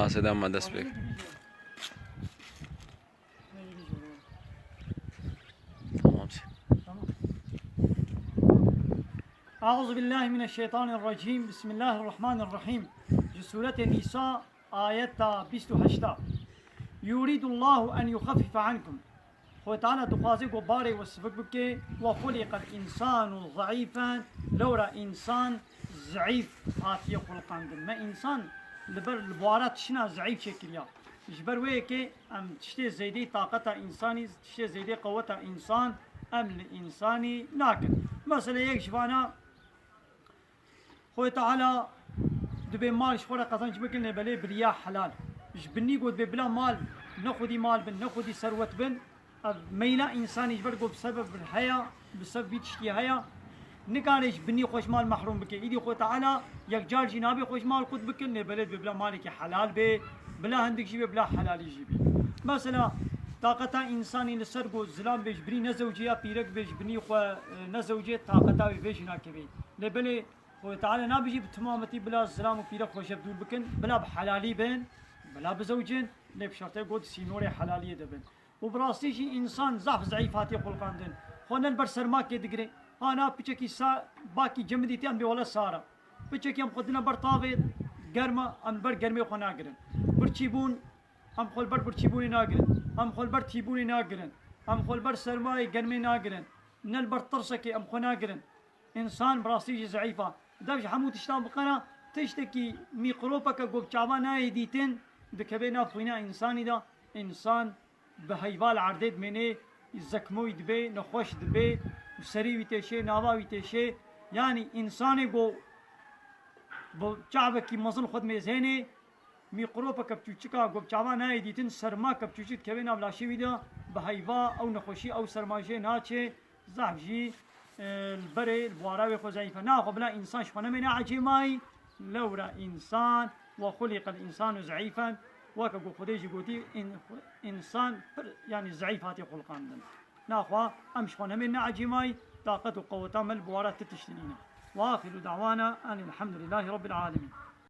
صدا ما دست بك. تمام. أعوذ بالله من الشيطان الرجيم. بسم الله الرحمن الرحيم. سورة النساء آية 28. يريد الله أن يخفف عنكم. خو تعالى دخوازي قباري وصفك بكي وخلق الإنسان ضعيفا. لورا إنسان ضعيف آتي خلقان ما إنسان لبر البوارات شنا ضعيف شكل يا جبر ويكي أم تشتي زيدي طاقة إنساني تشتي زيدي قوة إنسان أم الإنساني لكن مثلا يكشفانا خو تعالى دبي مال شخورة قزنج بكلنا بلي برياح حلال جبني قد بلا مال ناخذي مال بن ناخذي ثروة بن ميلا إنسان يجبر قو بسبب الحياة بسبب تشتي هيا نقالش بني خوش مال محروم بك إيدي خو تعالى يكجال جنابي خوش مال قد بكلنا بلد بلا مالك حلال بي بلا هندك جيبي بلا حلال يجيبي مثلا طاقة إنساني لسرقو زلام بيجبري نزوجيا بيرك بيجبني خو نزوجيا طاقة بيجنا كبي لبلي خو تعالى نابجي بتمامتي بلا زلام وبيرك خوش بدول بكن بلا بحلالي بين بلا بزوجين لبشرطي قد سينوري حلالية دبن وبراستيجي إنسان ضعف ضعيفاتي خلقاندن خونا البرسر ما كدقري أنا بتشكي باكي جمدي تيام بولا سارة بتشكي أم خدنا برطاوي جرمة أم بر جرمي خونا قرن برتشيبون أم خل بر برتشيبوني ناقرن أم خل بر تيبوني ناقرن أم خل بر سرماي جرمي ناقرن نل بر طرسكي أم خونا قرن إنسان براستيجي ضعيفة دافش حمود تشتام بقنا تشتكي ميقروبك جوب شعبان يديتين دكبينا فينا إنساني دا إنسان بهيفال عردد مني زكموي دبي نخوش دبي وسري ويتشي ناوا ويتشي يعني إنساني بو شعبك مظل خد ميزهني ميقروبا كبتوشكا قب شعبان هاي ديتن سرما كبتوشت كبينا بلاشي ويدا بهيفا أو نخوشي أو سرماجي ناتشي زعفجي البري البواراوي خو زعيفة ناخو بلا إنسان شخونا من عجي ماي لورا إنسان وخلق الإنسان ضعيفا وكو خديجي قوتي إنسان يعني ضعيف هاتي خلقان دن ناخوا أمشخونا من عجي ماي طاقة وقوة مل بوارات تتشتنينا وآخر دعوانا أن الحمد لله رب العالمين.